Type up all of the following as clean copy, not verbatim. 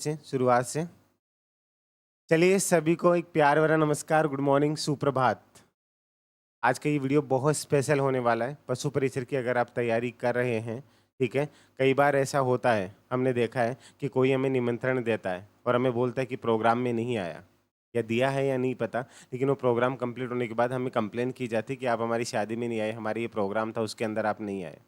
से शुरुआत से चलिए सभी को एक प्यार भरा नमस्कार, गुड मॉर्निंग, सुप्रभात। आज का ये वीडियो बहुत स्पेशल होने वाला है। पशु परिसर की अगर आप तैयारी कर रहे हैं, ठीक है। कई बार ऐसा होता है, हमने देखा है कि कोई हमें निमंत्रण देता है और हमें बोलता है कि प्रोग्राम में नहीं आया, या दिया है या नहीं पता, लेकिन वो प्रोग्राम कंप्लीट होने के बाद हमें कंप्लेन की जाती है कि आप हमारी शादी में नहीं आए, हमारा ये प्रोग्राम था उसके अंदर आप नहीं आए।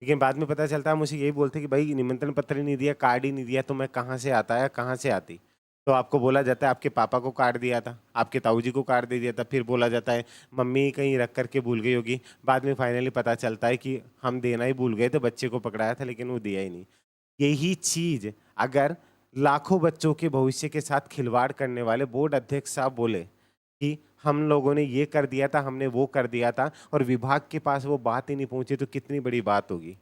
लेकिन बाद में पता चलता है, मुझे यही बोलते कि भाई निमंत्रण पत्र ही नहीं दिया, कार्ड ही नहीं दिया, तो मैं कहाँ से आता या कहाँ से आती। तो आपको बोला जाता है आपके पापा को कार्ड दिया था, आपके ताऊ जी को कार्ड दे दिया था, फिर बोला जाता है मम्मी कहीं रख करके भूल गई होगी। बाद में फाइनली पता चलता है कि हम देना ही भूल गए थे, बच्चे को पकड़ाया था लेकिन वो दिया ही नहीं। यही चीज अगर लाखों बच्चों के भविष्य के साथ खिलवाड़ करने वाले बोर्ड अध्यक्ष साहब बोले कि हम लोगों ने ये कर दिया था, हमने वो कर दिया था, और विभाग के पास वो बात ही नहीं पहुंची, तो कितनी बड़ी बात होगी।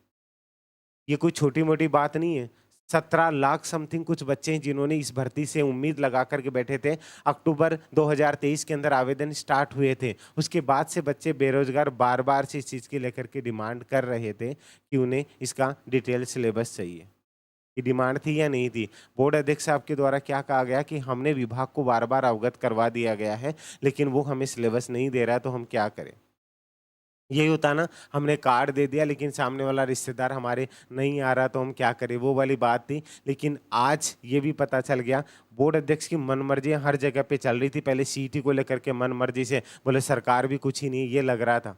ये कोई छोटी मोटी बात नहीं है। 17 लाख समथिंग कुछ बच्चे हैं जिन्होंने इस भर्ती से उम्मीद लगा करके बैठे थे। अक्टूबर 2023 के अंदर आवेदन स्टार्ट हुए थे, उसके बाद से बच्चे बेरोजगार बार बार से इस चीज़ की लेकर के डिमांड कर रहे थे कि उन्हें इसका डिटेल सिलेबस चाहिए। ये डिमांड थी या नहीं थी? बोर्ड अध्यक्ष साहब के द्वारा क्या कहा गया कि हमने विभाग को बार बार अवगत करवा दिया गया है, लेकिन वो हमें सिलेबस नहीं दे रहा है, तो हम क्या करें। यही होता ना, हमने कार्ड दे दिया लेकिन सामने वाला रिश्तेदार हमारे नहीं आ रहा, तो हम क्या करें, वो वाली बात थी। लेकिन आज ये भी पता चल गया, बोर्ड अध्यक्ष की मनमर्जी हर जगह पे चल रही थी। पहले सीईटी को लेकर के मनमर्जी से बोले सरकार भी कुछ ही नहीं, ये लग रहा था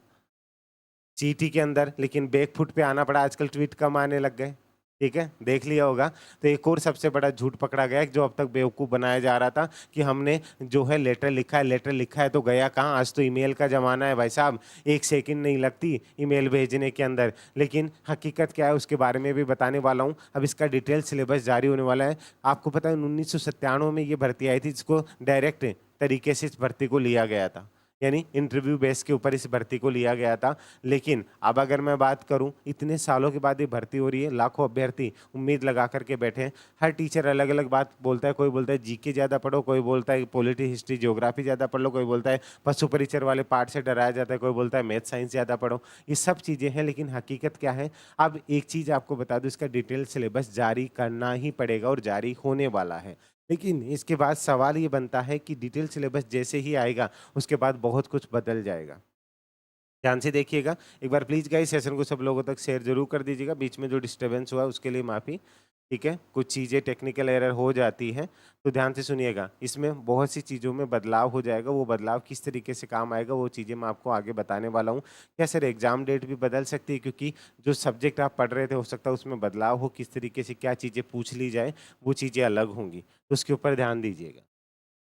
चीटी के अंदर, लेकिन बैकफुट पे आना पड़ा। आजकल ट्वीट कम आने लग गए, ठीक है, देख लिया होगा। तो एक और सबसे बड़ा झूठ पकड़ा गया जो अब तक बेवकूफ़ बनाया जा रहा था कि हमने जो है लेटर लिखा है, लेटर लिखा है, तो गया कहाँ। आज तो ईमेल का ज़माना है भाई साहब, 1 सेकंड नहीं लगती ईमेल भेजने के अंदर। लेकिन हकीकत क्या है उसके बारे में भी बताने वाला हूँ। अब इसका डिटेल सिलेबस जारी होने वाला है। आपको पता है 1997 में ये भर्ती आई थी, जिसको डायरेक्ट तरीके से इस भर्ती को लिया गया था, यानी इंटरव्यू बेस के ऊपर इस भर्ती को लिया गया था। लेकिन अब अगर मैं बात करूं, इतने सालों के बाद ये भर्ती हो रही है, लाखों अभ्यर्थी उम्मीद लगा करके बैठे हैं। हर टीचर अलग अलग बात बोलता है। कोई बोलता है जीके ज़्यादा पढ़ो, कोई बोलता है पॉलिटी हिस्ट्री ज्योग्राफी ज़्यादा पढ़ लो, कोई बोलता है पशु परिचर वाले पार्ट से डराया जाता है, कोई बोलता है मैथ साइंस ज़्यादा पढ़ो। ये सब चीज़ें हैं, लेकिन हकीकत क्या है। अब एक चीज़ आपको बता दूँ, इसका डिटेल सिलेबस जारी करना ही पड़ेगा और जारी होने वाला है। लेकिन इसके बाद सवाल ये बनता है कि डिटेल सिलेबस जैसे ही आएगा, उसके बाद बहुत कुछ बदल जाएगा। ध्यान से देखिएगा एक बार प्लीज़ गाइस, सेशन को सब लोगों तक शेयर ज़रूर कर दीजिएगा। बीच में जो डिस्टर्बेंस हुआ उसके लिए माफ़ी, ठीक है। कुछ चीज़ें टेक्निकल एरर हो जाती हैं, तो ध्यान से सुनिएगा। इसमें बहुत सी चीज़ों में बदलाव हो जाएगा, वो बदलाव किस तरीके से काम आएगा वो चीज़ें मैं आपको आगे बताने वाला हूँ। क्या सर एग्ज़ाम डेट भी बदल सकती है, क्योंकि जो सब्जेक्ट आप पढ़ रहे थे हो सकता है उसमें बदलाव हो, किस तरीके से क्या चीज़ें पूछ ली जाए, वो चीज़ें अलग होंगी, तो उसके ऊपर ध्यान दीजिएगा।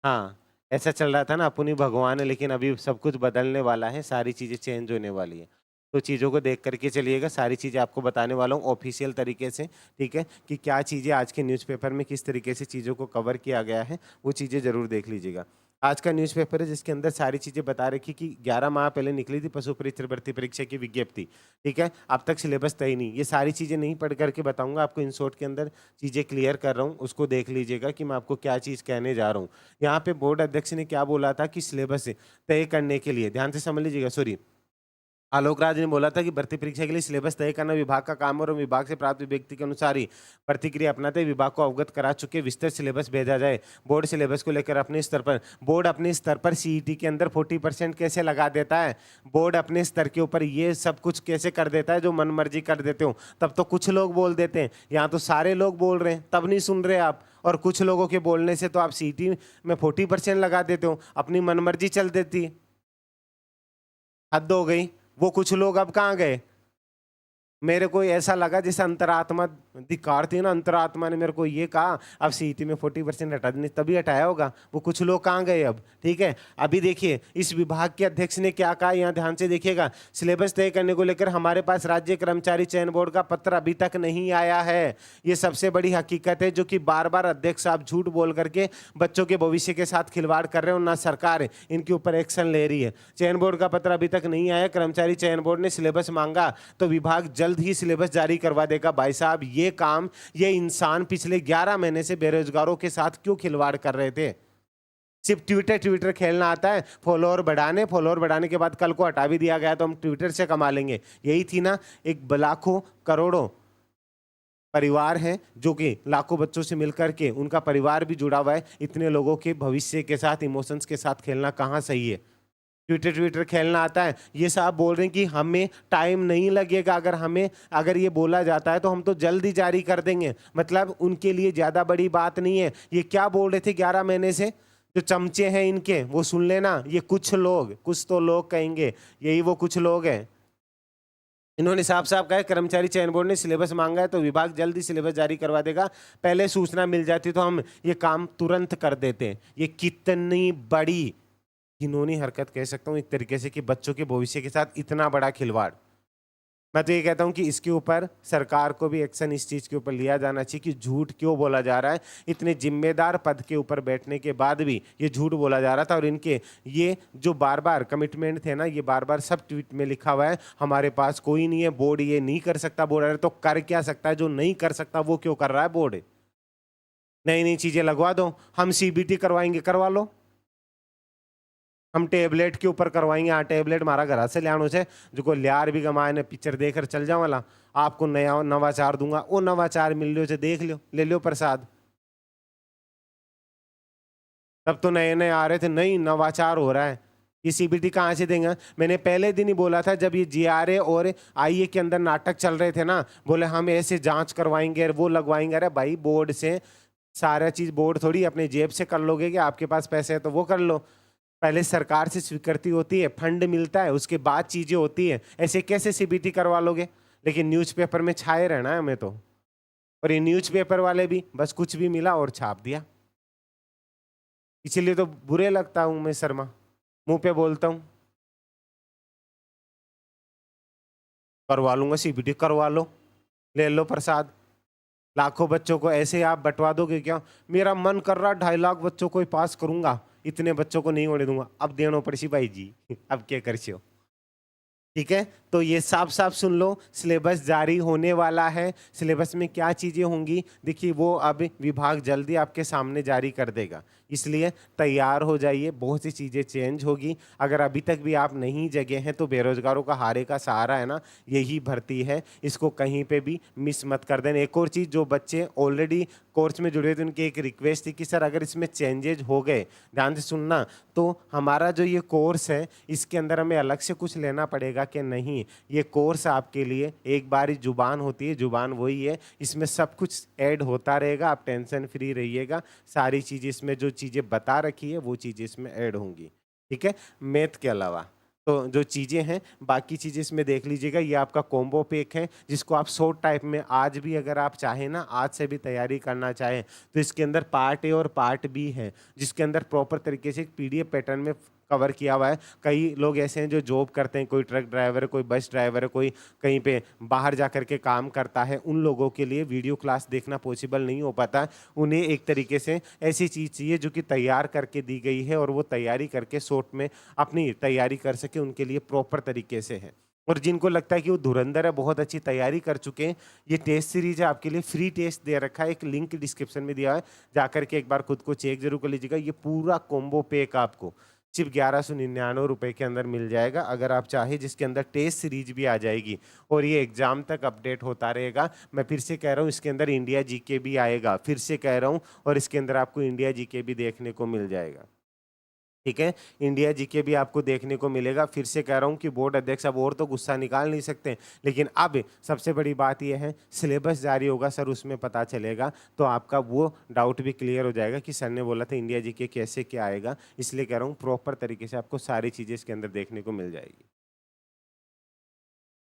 हाँ, ऐसा चल रहा था ना अपन ही भगवान है, लेकिन अभी सब कुछ बदलने वाला है, सारी चीज़ें चेंज होने वाली हैं। तो चीज़ों को देख कर के चलिएगा, सारी चीज़ें आपको बताने वाला हूँ ऑफ़िशियल तरीके से, ठीक है? कि क्या चीज़ें आज के न्यूज़पेपर में किस तरीके से चीज़ों को कवर किया गया है, वो चीज़ें ज़रूर देख लीजिएगा। आज का न्यूज़पेपर है जिसके अंदर सारी चीज़ें बता रखी कि 11 माह पहले निकली थी पशु परिचर भर्ती परीक्षा की विज्ञप्ति, ठीक है? अब तक सिलेबस तय नहीं। ये सारी चीज़ें नहीं पढ़ करके बताऊँगा आपको, इन शॉर्ट के अंदर चीज़ें क्लियर कर रहा हूँ, उसको देख लीजिएगा कि मैं आपको क्या चीज़ कहने जा रहा हूँ। यहाँ पे बोर्ड अध्यक्ष ने क्या बोला था कि सिलेबस तय करने के लिए, ध्यान से समझ लीजिएगा, सॉरी, आलोक राज ने बोला था कि भर्ती परीक्षा के लिए सिलेबस तय करना विभाग का काम है और विभाग से प्राप्त व्यक्ति के अनुसार ही प्रतिक्रिया अपनाते हुए विभाग को अवगत करा चुके विस्तृत सिलेबस भेजा जाए। बोर्ड सिलेबस को लेकर अपने स्तर पर, बोर्ड अपने स्तर पर सीईटी के अंदर 40% कैसे लगा देता है, बोर्ड अपने स्तर के ऊपर ये सब कुछ कैसे कर देता है जो मन मर्जी कर देते हो। तब तो कुछ लोग बोल देते हैं, यहाँ तो सारे लोग बोल रहे हैं तब नहीं सुन रहे आप, और कुछ लोगों के बोलने से तो आप सीईटी में 40% लगा देते हो, अपनी मनमर्जी चल देती है। हद हो गई। वो कुछ लोग अब कहाँ गए? मेरे को ऐसा लगा जैसे अंतरात्मा धिक्कार थी ना, अंतरात्मा ने मेरे को ये कहा अब सीईटी में 40% हटा देने, तभी हटाया होगा। वो कुछ लोग कहाँ गए अब, ठीक है। अभी देखिए इस विभाग के अध्यक्ष ने क्या कहा, यहाँ ध्यान से देखिएगा। सिलेबस तय करने को लेकर हमारे पास राज्य कर्मचारी चयन बोर्ड का पत्र अभी तक नहीं आया है। ये सबसे बड़ी हकीकत है, जो कि बार बार अध्यक्ष साहब झूठ बोल करके बच्चों के भविष्य के साथ खिलवाड़ कर रहे हैं और ना सरकार इनके ऊपर एक्शन ले रही है। चयन बोर्ड का पत्र अभी तक नहीं आया, कर्मचारी चयन बोर्ड ने सिलेबस मांगा तो विभाग जल्द ही सिलेबस जारी करवा देगा। भाई साहब ये काम, ये इंसान पिछले 11 महीने से बेरोजगारों के साथ क्यों खिलवाड़ कर रहे थे? सिर्फ ट्विटर ट्विटर खेलना आता है, फॉलोअर बढ़ाने, फॉलोअर बढ़ाने के बाद कल को हटा भी दिया गया तो हम ट्विटर से कमा लेंगे, यही थी ना एक लाखों करोड़ों परिवार हैं जो कि लाखों बच्चों से मिलकर के उनका परिवार भी जुड़ा हुआ है, इतने लोगों के भविष्य के साथ, इमोशंस के साथ खेलना कहाँ सही है। ट्विटर ट्विटर खेलना आता है, ये साहब बोल रहे हैं कि हमें टाइम नहीं लगेगा, अगर ये बोला जाता है तो हम तो जल्दी जारी कर देंगे, मतलब उनके लिए ज़्यादा बड़ी बात नहीं है। ये क्या बोल रहे थे 11 महीने से, जो चमचे हैं इनके वो सुन लेना, ये कुछ तो लोग कहेंगे, यही वो कुछ लोग हैं। इन्होंने साफ साफ कहा है कर्मचारी चयन बोर्ड ने सिलेबस मांगा है तो विभाग जल्दी सिलेबस जारी करवा देगा, पहले सूचना मिल जाती तो हम ये काम तुरंत कर देते। ये कितनी बड़ी घिनौनी हरकत कह सकता हूँ एक तरीके से, कि बच्चों के भविष्य के साथ इतना बड़ा खिलवाड़। मैं तो ये कहता हूँ कि इसके ऊपर सरकार को भी एक्शन इस चीज़ के ऊपर लिया जाना चाहिए कि झूठ क्यों बोला जा रहा है। इतने जिम्मेदार पद के ऊपर बैठने के बाद भी ये झूठ बोला जा रहा था, और इनके ये जो बार बार कमिटमेंट थे ना, ये बार बार सब ट्वीट में लिखा हुआ है, हमारे पास कोई नहीं है, बोर्ड ये नहीं कर सकता। बोर्ड अरे तो कर क्या सकता है, जो नहीं कर सकता वो क्यों कर रहा है बोर्ड। नई नई चीज़ें लगवा दो, हम सीबीटी करवाएंगे, करवा लो। हम टेबलेट के ऊपर करवाएंगे, हाँ टेबलेट मारा घर से लियानो से, जो को लियार भी कमाए ने पिक्चर देखकर चल जाओ वाला, आपको नया नवाचार दूंगा, वो नवाचार मिल लियो से देख लियो, ले लियो प्रसाद। तब तो नए नए आ रहे थे, नहीं नवाचार हो रहा है, ये सीबीटी कहाँ से देंगे। मैंने पहले दिन ही बोला था जब ये जीआरए और आईए के अंदर नाटक चल रहे थे ना, बोले हम ऐसे जांच करवाएंगे वो लगवाएंगे। अरे भाई बोर्ड से सारा चीज बोर्ड थोड़ी अपने जेब से कर लोगे, कि आपके पास पैसे है तो वो कर लो। पहले सरकार से स्वीकृति होती है, फंड मिलता है, उसके बाद चीजें होती है, ऐसे कैसे सीबीटी करवा लोगे। लेकिन न्यूज़पेपर में छाए रहना है हमें तो, और ये न्यूज़पेपर वाले भी बस कुछ भी मिला और छाप दिया। इसीलिए तो बुरे लगता हूं मैं शर्मा, मुंह पे बोलता हूं करवा लूंगा सीबीटी, करवा लो, ले लो प्रसाद। लाखों बच्चों को ऐसे आप बंटवा दोगे क्या। मेरा मन कर रहा 2.5 लाख बच्चों को ही पास करूंगा, इतने बच्चों को नहीं होने दूंगा। अब देनो पड़सी भाई जी अब क्या कर हो। ठीक है, तो ये साफ साफ सुन लो, सिलेबस जारी होने वाला है। सिलेबस में क्या चीज़ें होंगी देखिए, वो अब विभाग जल्दी आपके सामने जारी कर देगा, इसलिए तैयार हो जाइए। बहुत सी चीज़ें चेंज होगी। अगर अभी तक भी आप नहीं जगे हैं तो बेरोजगारों का हारे का सहारा है ना, यही भर्ती है, इसको कहीं पे भी मिस मत कर देना। एक और चीज़, जो बच्चे ऑलरेडी कोर्स में जुड़े थे उनकी एक रिक्वेस्ट थी कि सर अगर इसमें चेंजेज हो गए, ध्यान से सुनना, तो हमारा जो ये कोर्स है इसके अंदर हमें अलग से कुछ लेना पड़ेगा कि नहीं। ये कोर्स आपके लिए एक बार ही जुबान होती है, जुबान वही है, इसमें सब कुछ ऐड होता रहेगा, आप टेंशन फ्री रहिएगा। सारी चीज़ें इसमें जो चीज़ें बता रखी है वो चीज़ें इसमें ऐड होंगी। ठीक है, मैथ के अलावा तो जो चीज़ें हैं बाकी चीज़ें इसमें देख लीजिएगा। ये आपका कॉम्बो पैक है, जिसको आप शॉर्ट टाइप में आज भी अगर आप चाहें ना, आज से भी तैयारी करना चाहें तो इसके अंदर पार्ट ए और पार्ट बी है, जिसके अंदर प्रॉपर तरीके से एक पीडीएफ पैटर्न में कवर किया हुआ है। कई लोग ऐसे हैं जो जॉब करते हैं, कोई ट्रक ड्राइवर है, कोई बस ड्राइवर है, कोई कहीं पे बाहर जा कर के काम करता है, उन लोगों के लिए वीडियो क्लास देखना पॉसिबल नहीं हो पाता। उन्हें एक तरीके से ऐसी चीज़ चाहिए जो कि तैयार करके दी गई है, और वो तैयारी करके शॉर्ट में अपनी तैयारी कर सके, उनके लिए प्रॉपर तरीके से है। और जिनको लगता है कि वो धुरंधर है, बहुत अच्छी तैयारी कर चुके हैं, ये टेस्ट सीरीज है आपके लिए, फ्री टेस्ट दे रखा है, एक लिंक डिस्क्रिप्शन में दिया है, जाकर के एक बार खुद को चेक जरूर कर लीजिएगा। ये पूरा कॉम्बो पैक आपको सिर्फ 1199 रुपये के अंदर मिल जाएगा, अगर आप चाहे, जिसके अंदर टेस्ट सीरीज भी आ जाएगी और ये एग्जाम तक अपडेट होता रहेगा। मैं फिर से कह रहा हूँ, इसके अंदर इंडिया जीके भी आएगा, फिर से कह रहा हूँ, और इसके अंदर आपको इंडिया जीके भी देखने को मिल जाएगा। ठीक है, इंडिया जीके भी आपको देखने को मिलेगा। फिर से कह रहा हूँ कि बोर्ड अध्यक्ष अब और तो गुस्सा निकाल नहीं सकते, लेकिन अब सबसे बड़ी बात यह है, सिलेबस जारी होगा सर, उसमें पता चलेगा, तो आपका वो डाउट भी क्लियर हो जाएगा कि सर ने बोला था इंडिया जीके कैसे क्या आएगा। इसलिए कह रहा हूँ प्रॉपर तरीके से आपको सारी चीज़ें इसके अंदर देखने को मिल जाएगी।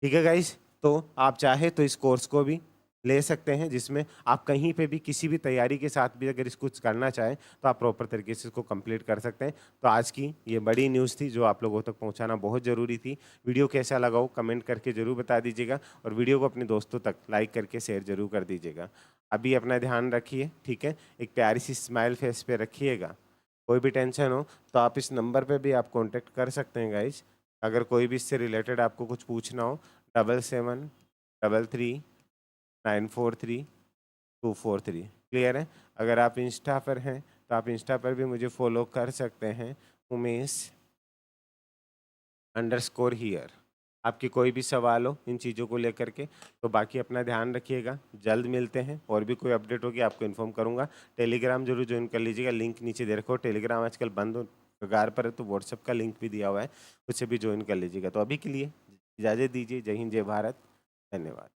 ठीक है गाइस, तो आप चाहे तो इस कोर्स को भी ले सकते हैं, जिसमें आप कहीं पे भी किसी भी तैयारी के साथ भी अगर इसको करना चाहें तो आप प्रॉपर तरीके से इसको कंप्लीट कर सकते हैं। तो आज की ये बड़ी न्यूज़ थी जो आप लोगों तक पहुंचाना बहुत ज़रूरी थी। वीडियो कैसा लगा हो कमेंट करके ज़रूर बता दीजिएगा, और वीडियो को अपने दोस्तों तक लाइक करके शेयर ज़रूर कर दीजिएगा। अभी अपना ध्यान रखिए, ठीक है, एक प्यारी सी स्माइल फेस पे रखिएगा। कोई भी टेंशन हो तो आप इस नंबर पे भी आप कांटेक्ट कर सकते हैं गाइज। अगर कोई भी इससे रिलेटेड आपको कुछ पूछना हो, 7733943243। क्लियर है। अगर आप इंस्टा पर हैं तो आप इंस्टा पर भी मुझे फॉलो कर सकते हैं, उमेश _हियर। आपके कोई भी सवाल हो इन चीज़ों को लेकर के, तो बाकी अपना ध्यान रखिएगा। जल्द मिलते हैं, और भी कोई अपडेट होगी आपको इन्फॉर्म करूँगा। टेलीग्राम जरूर ज्वाइन कर लीजिएगा, लिंक नीचे दे रखो। टेलीग्राम आजकल बंद कगार पर है, तो व्हाट्सएप का लिंक भी दिया हुआ है, उससे भी ज्वाइन कर लीजिएगा। तो अभी के लिए इजाज़त दीजिए। जय हिंद, जय भारत, धन्यवाद।